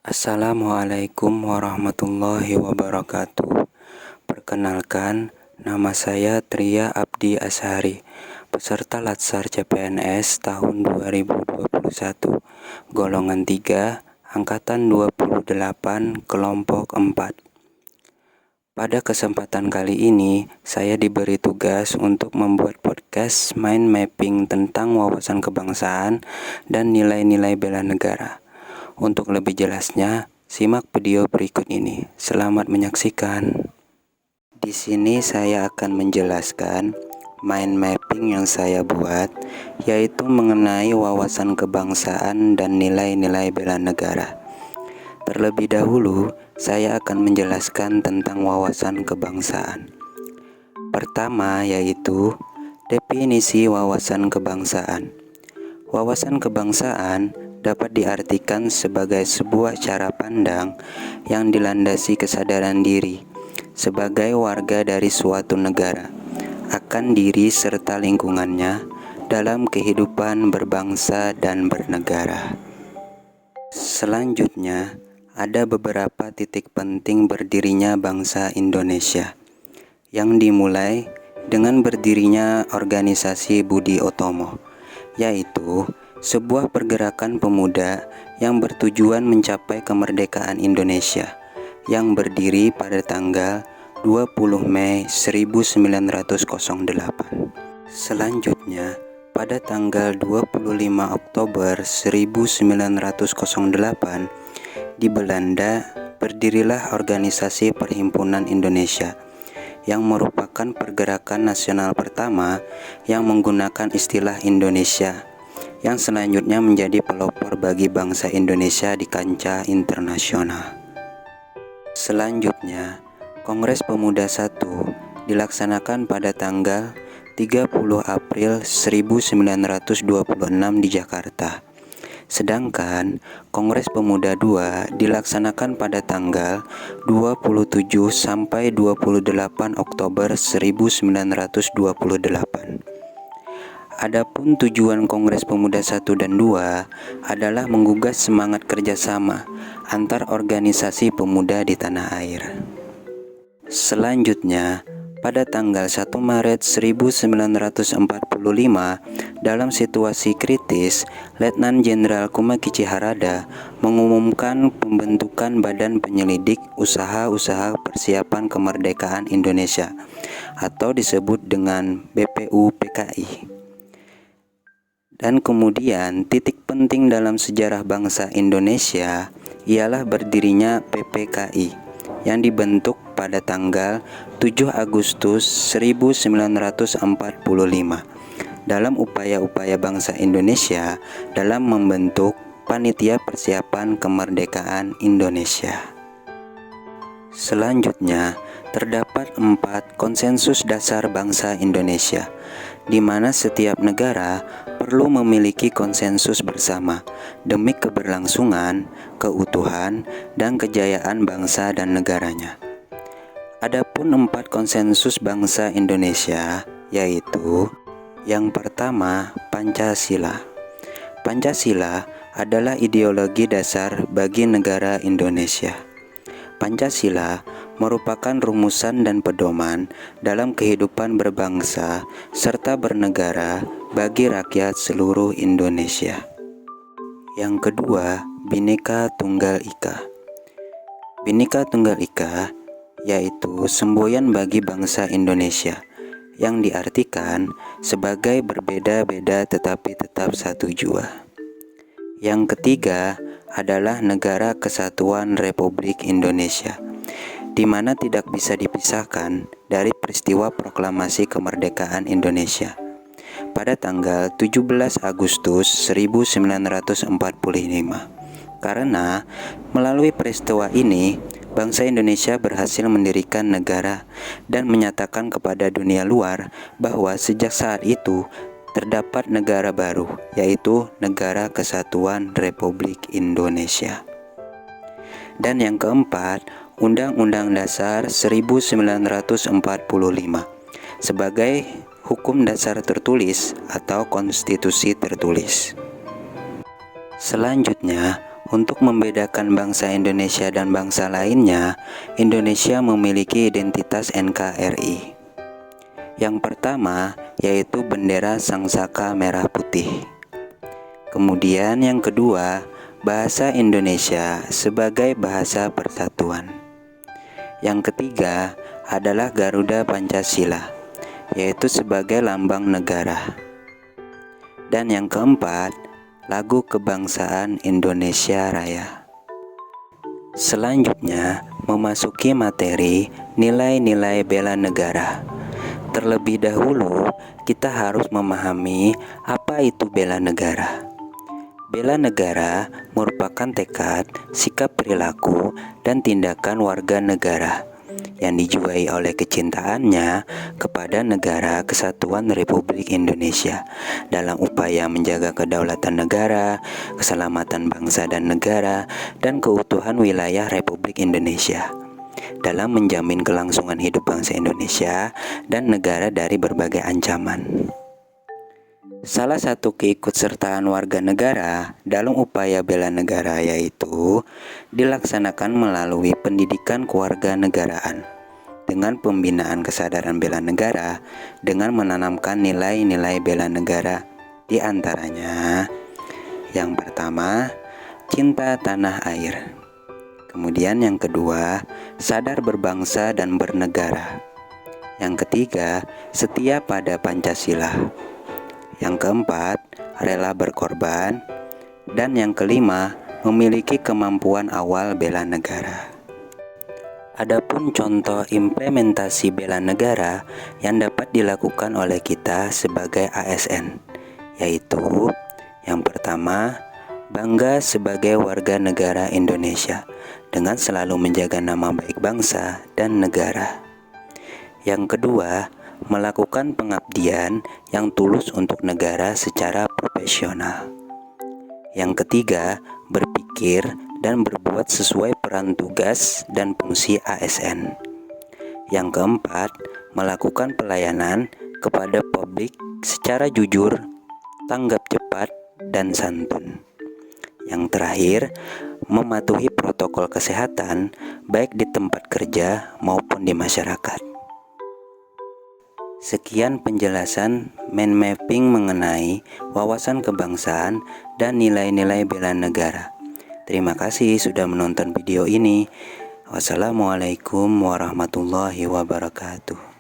Assalamualaikum warahmatullahi wabarakatuh. Perkenalkan, nama saya Tria Abdi Ashari, peserta Latsar CPNS tahun 2021, golongan 3, angkatan 28, kelompok 4. Pada kesempatan kali ini, saya diberi tugas untuk membuat podcast mind mapping tentang wawasan kebangsaan dan nilai-nilai bela negara. Untuk lebih jelasnya, simak video berikut ini. Selamat menyaksikan. Di sini saya akan menjelaskan mind mapping yang saya buat, yaitu mengenai wawasan kebangsaan dan nilai-nilai bela negara. Terlebih dahulu, saya akan menjelaskan tentang wawasan kebangsaan. Pertama, yaitu definisi wawasan kebangsaan. Wawasan kebangsaan dapat diartikan sebagai sebuah cara pandang yang dilandasi kesadaran diri sebagai warga dari suatu negara akan diri serta lingkungannya dalam kehidupan berbangsa dan bernegara. Selanjutnya, ada beberapa titik penting berdirinya bangsa Indonesia, yang dimulai dengan berdirinya organisasi Budi Utomo, yaitu sebuah pergerakan pemuda yang bertujuan mencapai kemerdekaan Indonesia, yang berdiri pada tanggal 20 Mei 1908. Selanjutnya, pada tanggal 25 Oktober 1908, di Belanda berdirilah Organisasi Perhimpunan Indonesia, yang merupakan pergerakan nasional pertama yang menggunakan istilah Indonesia, yang selanjutnya menjadi pelopor bagi bangsa Indonesia di kancah internasional. Selanjutnya, Kongres Pemuda I dilaksanakan pada tanggal 30 April 1926 di Jakarta. Sedangkan Kongres Pemuda II dilaksanakan pada tanggal 27 sampai 28 Oktober 1928. Adapun tujuan Kongres Pemuda I dan II adalah menggugah semangat kerjasama antar organisasi pemuda di tanah air. Selanjutnya, pada tanggal 1 Maret 1945, dalam situasi kritis, Letnan Jenderal Kumakichi Harada mengumumkan pembentukan Badan Penyelidik Usaha-Usaha Persiapan Kemerdekaan Indonesia atau disebut dengan BPUPKI. Dan kemudian titik penting dalam sejarah bangsa Indonesia ialah berdirinya PPKI yang dibentuk pada tanggal 7 Agustus 1945 dalam upaya-upaya bangsa Indonesia dalam membentuk Panitia Persiapan Kemerdekaan Indonesia. Selanjutnya, terdapat 4 konsensus dasar bangsa Indonesia, di mana setiap negara perlu memiliki konsensus bersama demi keberlangsungan, keutuhan, dan kejayaan bangsa dan negaranya. Adapun 4 konsensus bangsa Indonesia, yaitu yang pertama, Pancasila. Pancasila adalah ideologi dasar bagi negara Indonesia. Pancasila merupakan rumusan dan pedoman dalam kehidupan berbangsa serta bernegara bagi rakyat seluruh Indonesia. Yang kedua, Bhinneka Tunggal Ika. Bhinneka Tunggal Ika yaitu semboyan bagi bangsa Indonesia, yang diartikan sebagai berbeda-beda tetapi tetap satu jua. Yang ketiga adalah Negara Kesatuan Republik Indonesia, di mana tidak bisa dipisahkan dari peristiwa proklamasi kemerdekaan Indonesia pada tanggal 17 Agustus 1945. Karena melalui peristiwa ini, bangsa Indonesia berhasil mendirikan negara dan menyatakan kepada dunia luar bahwa sejak saat itu terdapat negara baru, yaitu Negara Kesatuan Republik Indonesia. Dan yang keempat, Undang-Undang Dasar 1945 sebagai hukum dasar tertulis atau konstitusi tertulis. Selanjutnya, Untuk membedakan bangsa Indonesia dan bangsa lainnya, Indonesia memiliki identitas NKRI. Yang pertama yaitu bendera sangsaka merah putih. Kemudian yang kedua, bahasa Indonesia sebagai bahasa persatuan. Yang ketiga adalah Garuda Pancasila, yaitu sebagai lambang negara. Dan yang keempat, lagu kebangsaan Indonesia Raya. Selanjutnya, memasuki materi nilai-nilai bela negara. Terlebih dahulu, kita harus memahami apa itu bela negara. Bela negara merupakan tekad, sikap perilaku, dan tindakan warga negara yang dijiwai oleh kecintaannya kepada negara kesatuan Republik Indonesia dalam upaya menjaga kedaulatan negara, keselamatan bangsa dan negara, dan keutuhan wilayah Republik Indonesia dalam menjamin kelangsungan hidup bangsa Indonesia dan negara dari berbagai ancaman. Salah satu keikutsertaan warga negara dalam upaya bela negara yaitu dilaksanakan melalui pendidikan kewarganegaraan dengan pembinaan kesadaran bela negara dengan menanamkan nilai-nilai bela negara, di antaranya yang pertama, cinta tanah air. Kemudian yang kedua, sadar berbangsa dan bernegara. Yang ketiga, setia pada Pancasila. Yang keempat, rela berkorban. Dan yang kelima, memiliki kemampuan awal bela negara. Adapun contoh implementasi bela negara yang dapat dilakukan oleh kita sebagai ASN, yaitu yang pertama, bangga sebagai warga negara Indonesia dengan selalu menjaga nama baik bangsa dan negara. Yang kedua, melakukan pengabdian yang tulus untuk negara secara profesional. Yang ketiga, berpikir dan berbuat sesuai peran tugas dan fungsi ASN. Yang keempat, melakukan pelayanan kepada publik secara jujur, tanggap cepat, dan santun. Yang terakhir, mematuhi protokol kesehatan baik di tempat kerja maupun di masyarakat. Sekian penjelasan mind mapping mengenai wawasan kebangsaan dan nilai-nilai bela negara. Terima kasih sudah menonton video ini. Wassalamualaikum warahmatullahi wabarakatuh.